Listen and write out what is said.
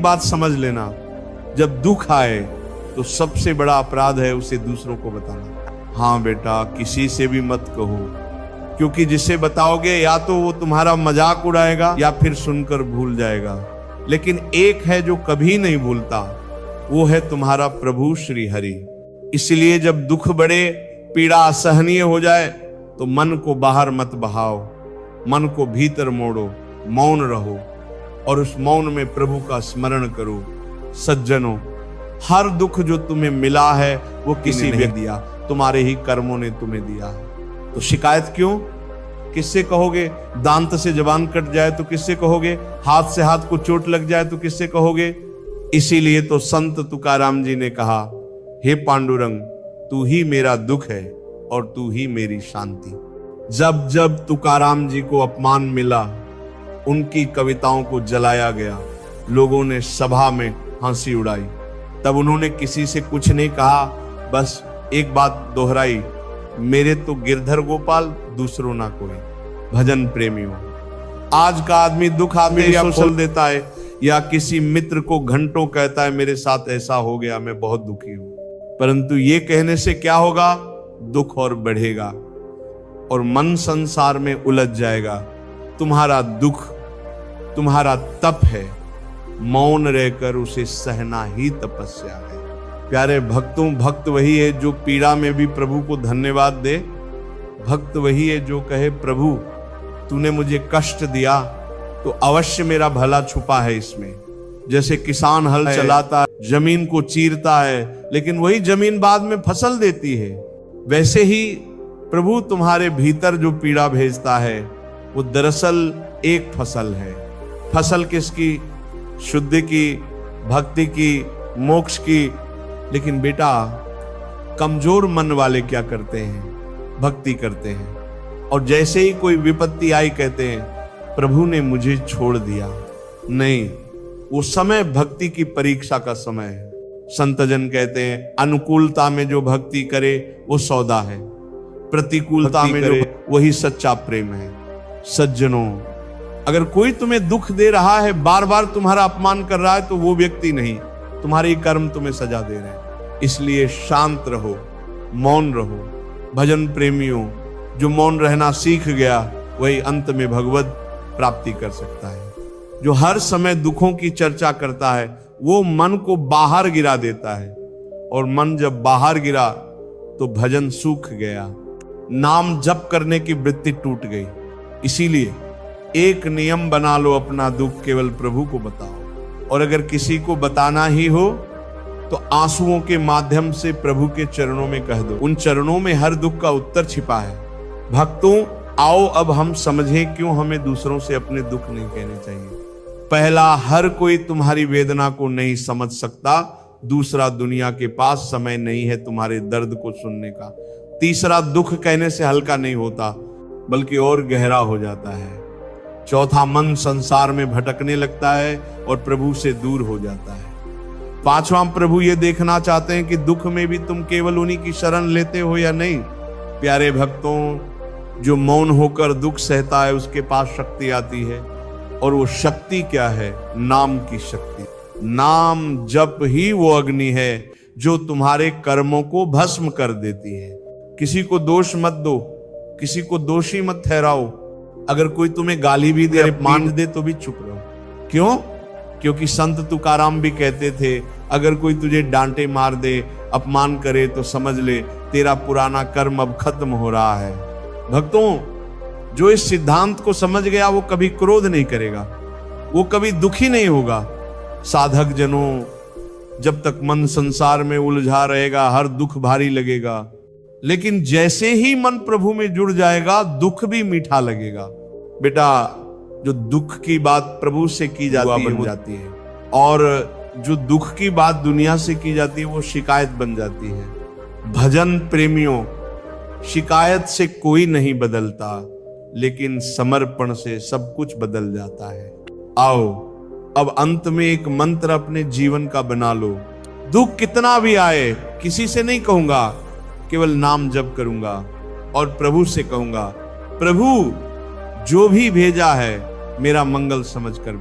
बात समझ लेना, जब दुख आए तो सबसे बड़ा अपराध है उसे दूसरों को बताना। हाँ बेटा, किसी से भी मत कहो, क्योंकि जिसे बताओगे या तो वो तुम्हारा मजाक उड़ाएगा या फिर सुनकर भूल जाएगा। लेकिन एक है जो कभी नहीं भूलता, वो है तुम्हारा प्रभु श्री हरि। इसलिए जब दुख बढ़े, पीड़ा असहनीय हो जाए, तो मन को बाहर मत बहाओ, मन को भीतर मोड़ो, मौन रहो और उस मौन में प्रभु का स्मरण करो। सज्जनों, हर दुख जो तुम्हें मिला है वो किसी ने दिया, तुम्हारे ही कर्मों ने तुम्हें दिया है। तो शिकायत क्यों? किससे कहोगे? दांत से जबान कट जाए तो किससे कहोगे? हाथ से हाथ को चोट लग जाए तो किससे कहोगे? इसीलिए तो संत तुकाराम जी ने कहा, हे पांडुरंग, तू ही मेरा दुख है और तू ही मेरी शांति। जब जब तुकाराम जी को अपमान मिला, उनकी कविताओं को जलाया गया, लोगों ने सभा में हंसी उड़ाई, तब उन्होंने किसी से कुछ नहीं कहा, बस एक बात दोहराई, मेरे तो गिरधर गोपाल, दूसरों ना कोई। भजन प्रेमियों, आज का आदमी दुख आदमी या खोल देता है या किसी मित्र को घंटों कहता है मेरे साथ ऐसा हो गया, मैं बहुत दुखी हूं, परंतु ये कहने से क्या होगा? दुख और बढ़ेगा और मन संसार में उलझ जाएगा। तुम्हारा दुख तुम्हारा तप है, मौन रहकर उसे सहना ही तपस्या है। प्यारे भक्तों, भक्त वही है जो पीड़ा में भी प्रभु को धन्यवाद दे। भक्त वही है जो कहे, प्रभु तूने मुझे कष्ट दिया तो अवश्य मेरा भला छुपा है इसमें। जैसे किसान हल चलाता है, जमीन को चीरता है, लेकिन वही जमीन बाद में फसल देती है, वैसे ही प्रभु तुम्हारे भीतर जो पीड़ा भेजता है वो दरअसल एक फसल है। फसल किसकी? शुद्धि की, भक्ति की, मोक्ष की। लेकिन बेटा, कमजोर मन वाले क्या करते हैं? भक्ति करते हैं और जैसे ही कोई विपत्ति आई कहते हैं प्रभु ने मुझे छोड़ दिया। नहीं, वो समय भक्ति की परीक्षा का समय है। संतजन कहते हैं, अनुकूलता में जो भक्ति करे वो सौदा है, प्रतिकूलता में जो वही सच्चा प्रेम है। सज्जनों, अगर कोई तुम्हें दुख दे रहा है, बार बार तुम्हारा अपमान कर रहा है, तो वो व्यक्ति नहीं, तुम्हारे कर्म तुम्हें सजा दे रहे हैं। इसलिए शांत रहो, मौन रहो। भजन प्रेमियों, जो मौन रहना सीख गया वही अंत में भगवत प्राप्ति कर सकता है। जो हर समय दुखों की चर्चा करता है वो मन को बाहर गिरा देता है, और मन जब बाहर गिरा तो भजन सूख गया, नाम जप करने की वृत्ति टूट गई। इसीलिए एक नियम बना लो, अपना दुख केवल प्रभु को बताओ, और अगर किसी को बताना ही हो तो आंसुओं के माध्यम से प्रभु के चरणों में कह दो। उन चरणों में हर दुख का उत्तर छिपा है। भक्तों, आओ अब हम समझें क्यों हमें दूसरों से अपने दुख नहीं कहने चाहिए। पहला, हर कोई तुम्हारी वेदना को नहीं समझ सकता। दूसरा, दुनिया के पास समय नहीं है तुम्हारे दर्द को सुनने का। तीसरा, दुख कहने से हल्का नहीं होता बल्कि और गहरा हो जाता है। चौथा, मन संसार में भटकने लगता है और प्रभु से दूर हो जाता है। पांचवा, प्रभु ये देखना चाहते हैं कि दुख में भी तुम केवल उन्हीं की शरण लेते हो या नहीं। प्यारे भक्तों, जो मौन होकर दुख सहता है उसके पास शक्ति आती है, और वो शक्ति क्या है? नाम की शक्ति। नाम जप ही वो अग्नि है जो तुम्हारे कर्मों को भस्म कर देती है। किसी को दोष मत दो, किसी को दोषी मत ठहराओ। अगर कोई तुम्हें गाली भी दे, अपमान दे, तो भी चुप रहो। क्यों? क्योंकि संत तुकाराम भी कहते थे, अगर कोई तुझे डांटे, मार दे, अपमान करे तो समझ ले तेरा पुराना कर्म अब खत्म हो रहा है। भक्तों, जो इस सिद्धांत को समझ गया वो कभी क्रोध नहीं करेगा, वो कभी दुखी नहीं होगा। साधक जनों, जब तक मन संसार में उलझा रहेगा हर दुख भारी लगेगा, लेकिन जैसे ही मन प्रभु में जुड़ जाएगा दुख भी मीठा लगेगा। बेटा, जो दुख की बात प्रभु से की जाती है और जो दुख की बात दुनिया से की जाती है वो शिकायत बन जाती है। भजन प्रेमियों, शिकायत से कोई नहीं बदलता, लेकिन समर्पण से सब कुछ बदल जाता है। आओ अब अंत में एक मंत्र अपने जीवन का बना लो। दुख कितना भी आए, किसी से नहीं कहूंगा, केवल नाम जप करूंगा और प्रभु से कहूंगा, प्रभु जो भी भेजा है मेरा मंगल समझ कर